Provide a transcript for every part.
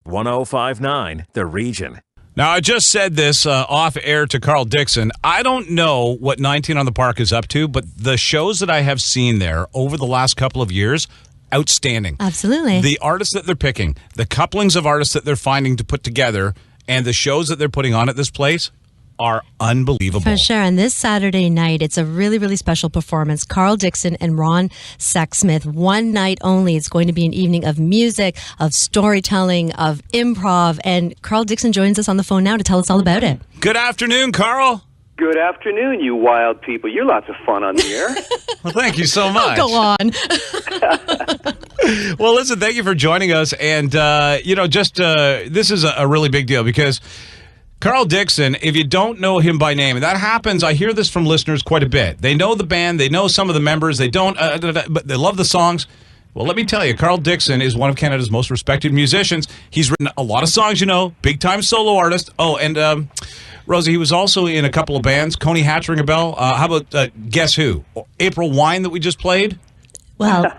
1059 The Region. Now, I just said this off air to Carl Dixon. I don't know what 19 on the Park is up to, but the shows that I have seen there over the last couple of years, outstanding. Absolutely. The artists that they're picking, the couplings of artists that they're finding to put together, and the shows that they're putting on at this place are unbelievable. For sure. And this Saturday night, it's a really, really special performance. Carl Dixon and Ron Sexsmith, one night only. It's going to be an evening of music, of storytelling, of improv. And Carl Dixon joins us on the phone now to tell us all about it. Good afternoon, Carl. Good afternoon, you wild people. You're lots of fun on the air. Well, thank you so much. Go on. Well, listen, thank you for joining us. And, this is a really big deal because Carl Dixon, if you don't know him by name, and that happens, I hear this from listeners quite a bit. They know the band, they know some of the members, they don't, but they love the songs. Well, let me tell you, Carl Dixon is one of Canada's most respected musicians. He's written a lot of songs, big-time solo artist. Oh, and Rosie, he was also in a couple of bands. Coney Hatch, ring a bell? How about Guess Who? April Wine that we just played? Well,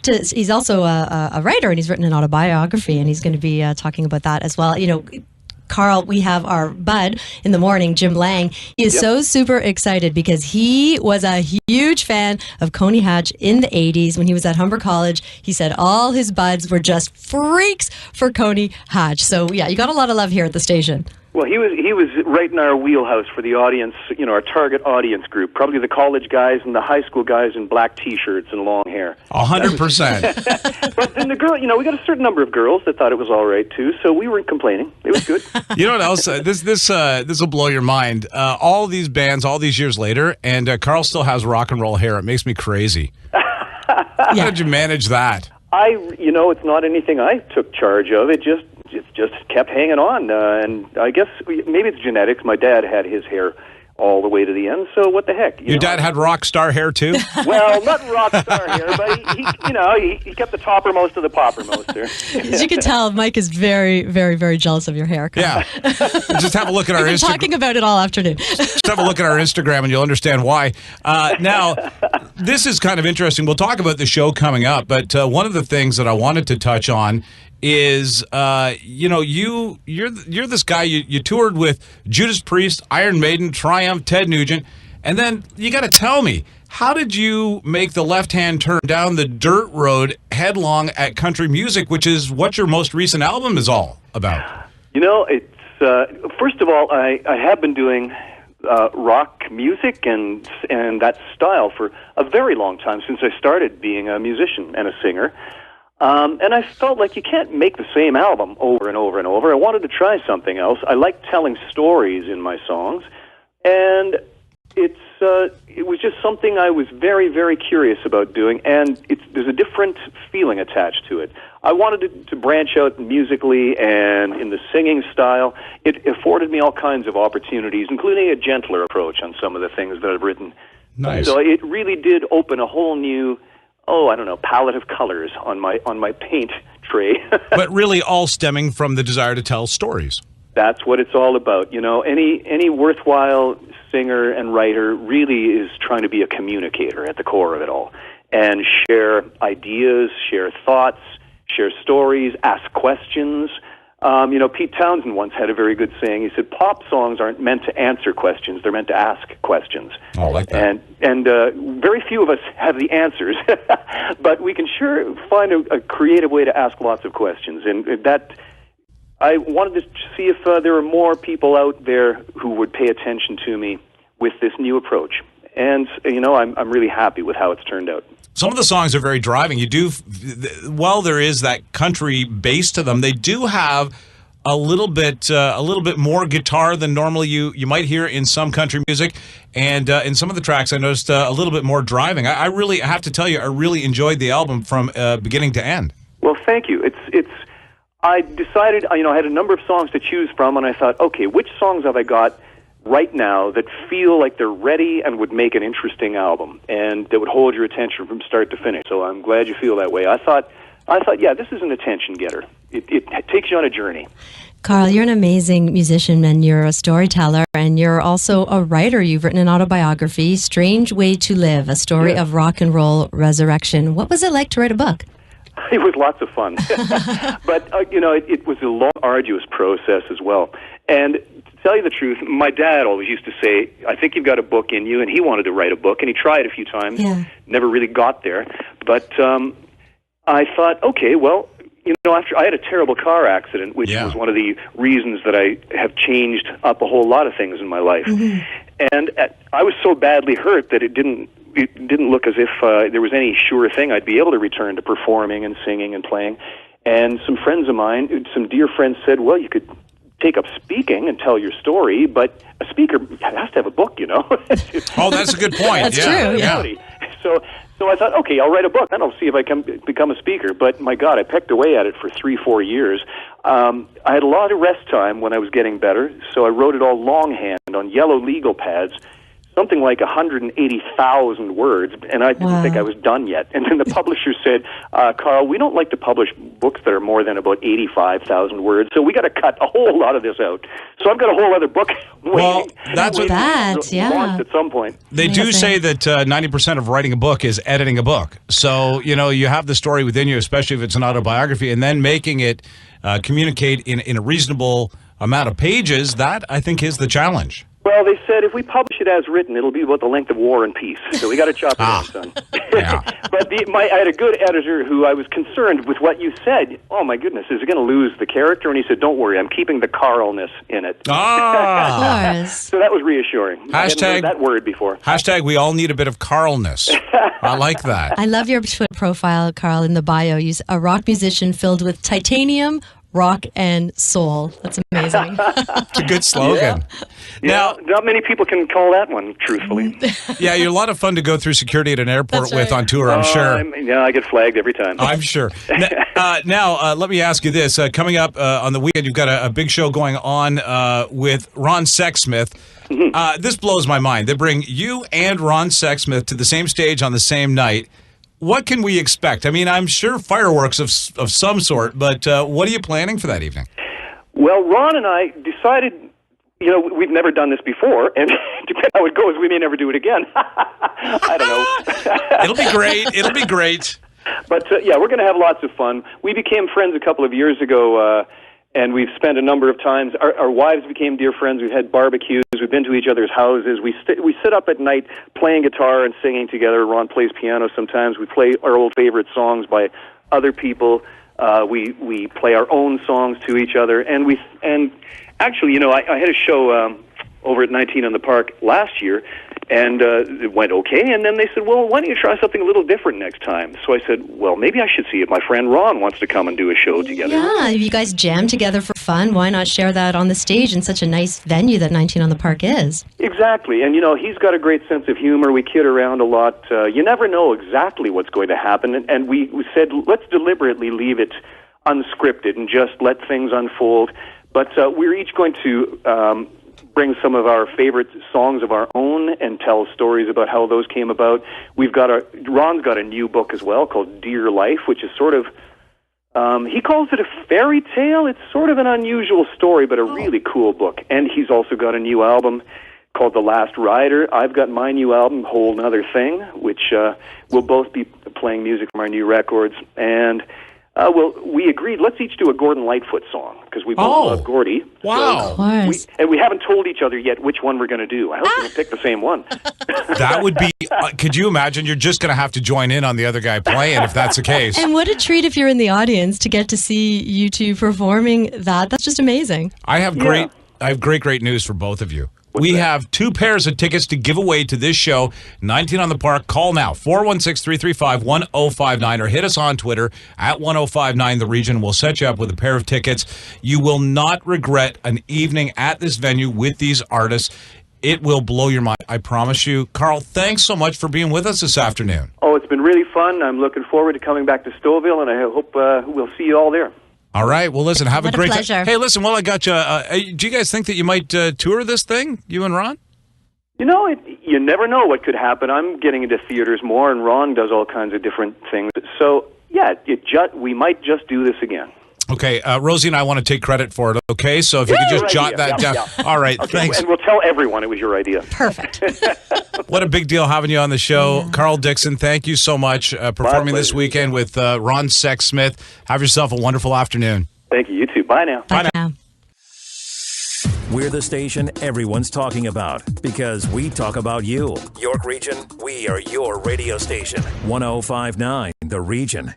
he's also a writer, and he's written an autobiography, and he's going to be talking about that as well. Carl, we have our bud in the morning, Jim Lang. He is so super excited because he was a huge fan of Coney Hatch in the 80s when he was at Humber College. He said all his buds were just freaks for Coney Hatch. So, yeah, you got a lot of love here at the station. Well, he was right in our wheelhouse for the audience, our target audience group. Probably the college guys and the high school guys in black T-shirts and long hair. 100%. But then the girl, we got a certain number of girls that thought it was all right too, so we weren't complaining. It was good. You know what else? This will blow your mind. All these bands, all these years later, and Carl still has rock and roll hair. It makes me crazy. How did you manage that? It's not anything I took charge of. It just kept hanging on, and I guess maybe it's genetics. My dad had his hair all the way to the end, so what the heck? Your dad had rock star hair too? Well, not rock star hair, but he kept the toppermost of the poppermost there. As you can tell, Mike is very, very, very jealous of your hair. Yeah. Just have a look at our Instagram. Talking about it all afternoon. Just have a look at our Instagram and you'll understand why. Now, this is kind of interesting. We'll talk about the show coming up, but one of the things that I wanted to touch on is you're this guy, you toured with Judas Priest, Iron Maiden, Triumph, Ted Nugent, and then you got to tell me, how did you make the left-hand turn down the dirt road headlong at country music, which is what your most recent album is all about? It's first of all, I have been doing rock music and that style for a very long time, since I started being a musician and a singer. And I felt like you can't make the same album over and over and over. I wanted to try something else. I like telling stories in my songs, and it was just something I was very, very curious about doing, and there's a different feeling attached to it. I wanted to branch out musically and in the singing style. It afforded me all kinds of opportunities, including a gentler approach on some of the things that I've written. Nice. So it really did open a whole new palette of colors on my paint tray. But really all stemming from the desire to tell stories. That's what it's all about. Any worthwhile singer and writer really is trying to be a communicator at the core of it all, and share ideas, share thoughts, share stories, ask questions. Pete Townsend once had a very good saying. He said, pop songs aren't meant to answer questions, they're meant to ask questions. Oh, I like that. And very few of us have the answers, but we can sure find a creative way to ask lots of questions. And that, I wanted to see if there were more people out there who would pay attention to me with this new approach. And, I'm really happy with how it's turned out. Some of the songs are very driving. While there is that country base to them, they do have a little bit more guitar than normally you might hear in some country music, and in some of the tracks I noticed a little bit more driving. I really have to tell you, I really enjoyed the album from beginning to end. Well, thank you. I decided, I had a number of songs to choose from, and I thought, okay, which songs have I got right now that feel like they're ready and would make an interesting album and that would hold your attention from start to finish? So I'm glad you feel that way. I thought, yeah, this is an attention getter. It takes you on a journey. Carl, you're an amazing musician, and you're a storyteller, and you're also a writer. You've written an autobiography, Strange Way to Live, a story of rock and roll resurrection. What was it like to write a book? it was lots of fun. But, it was a long, arduous process as well. And to tell you the truth, my dad always used to say, I think you've got a book in you, and he wanted to write a book, and he tried a few times, never really got there. But I thought, okay, well, after I had a terrible car accident, which was one of the reasons that I have changed up a whole lot of things in my life. Mm-hmm. And I was so badly hurt that it didn't look as if there was any sure thing I'd be able to return to performing and singing and playing. And some friends of mine, some dear friends said, well, you could take up speaking and tell your story, but a speaker has to have a book, Oh, that's a good point. That's true, yeah. So I thought, okay, I'll write a book, and I'll see if I can become a speaker. But my God, I pecked away at it for 3-4 years. I had a lot of rest time when I was getting better, so I wrote it all longhand on yellow legal pads, something like 180,000 words, and I didn't think I was done yet. And then the publisher said, Carl, we don't like to publish books that are more than about 85,000 words, so we got to cut a whole lot of this out. So I've got a whole other book waiting. That's what launched at some point. They do say that 90% of writing a book is editing a book. So, you have the story within you, especially if it's an autobiography, and then making it communicate in a reasonable amount of pages, that, I think, is the challenge. Well, they said if we publish it as written, it'll be about the length of War and Peace. So we got to chop it down, son. Yeah. But I had a good editor who I was concerned with what you said. Oh, my goodness, is it going to lose the character? And he said, don't worry, I'm keeping the Carlness in it. Ah. Of course. So that was reassuring. I hadn't heard that word before. # we all need a bit of Carlness. I like that. I love your Twitter profile, Carl, in the bio. You're a rock musician filled with titanium, rock, and soul. That's amazing. It's a good slogan. Now, not many people can call that one, truthfully. Yeah, you're a lot of fun to go through security at an airport with on tour, I'm sure. I get flagged every time. I'm sure. Now, let me ask you this. Coming up on the weekend, you've got a big show going on with Ron Sexsmith. Mm-hmm. This blows my mind. They bring you and Ron Sexsmith to the same stage on the same night. What can we expect? I mean, I'm sure fireworks of some sort, but what are you planning for that evening? Well, Ron and I decided, we've never done this before, and depending on how it goes, we may never do it again. I don't know. It'll be great. It'll be great. But, we're going to have lots of fun. We became friends a couple of years ago, and we've spent a number of times. Our wives became dear friends. We've had barbecues. We've been to each other's houses. We sit up at night playing guitar and singing together. Ron plays piano sometimes. We play our old favorite songs by other people. We play our own songs to each other. And actually, I had a show over at 19 on the Park last year, and it went okay. And then they said, well, why don't you try something a little different next time? So I said, well, maybe I should see if my friend Ron wants to come and do a show together. Yeah, if you guys jam together for fun, why not share that on the stage in such a nice venue that 19 on the Park is? Exactly. And, he's got a great sense of humor. We kid around a lot. You never know exactly what's going to happen. And we said, let's deliberately leave it unscripted and just let things unfold. But we're each going to bring some of our favorite songs of our own and tell stories about how those came about. Ron's got a new book as well called Dear Life, which is sort of, he calls it a fairy tale. It's sort of an unusual story, but a really cool book. And he's also got a new album called The Last Rider. I've got my new album, Whole 'Nother Thing, which we'll both be playing music from our new records. And we agreed, let's each do a Gordon Lightfoot song, because we both love Gordy. Wow. So we haven't told each other yet which one we're going to do. I hope we can pick the same one. That would be, could you imagine? You're just going to have to join in on the other guy playing if that's the case. And what a treat if you're in the audience to get to see you two performing that. That's just amazing. I have great news for both of you. We have 2 pairs of tickets to give away to this show, 19 on the Park. Call now, 416-335-1059, or hit us on Twitter at 1059 The Region. We'll set you up with a pair of tickets. You will not regret an evening at this venue with these artists. It will blow your mind, I promise you. Carl, thanks so much for being with us this afternoon. Oh, it's been really fun. I'm looking forward to coming back to Stouffville, and I hope we'll see you all there. All right. Well, listen, have a great pleasure. Hey, listen, while I got you, do you guys think that you might tour this thing, you and Ron? You never know what could happen. I'm getting into theaters more, and Ron does all kinds of different things. So, yeah, we might just do this again. Okay, Rosie and I want to take credit for it, okay? So if you could just jot that down. Yeah. All right, okay, thanks. And we'll tell everyone it was your idea. Perfect. What a big deal having you on the show. Yeah. Carl Dixon, thank you so much performing this weekend with Ron Sexsmith. Have yourself a wonderful afternoon. Thank you. You too. Bye now. Bye now. We're the station everyone's talking about because we talk about you. York Region, we are your radio station. 105.9 The Region.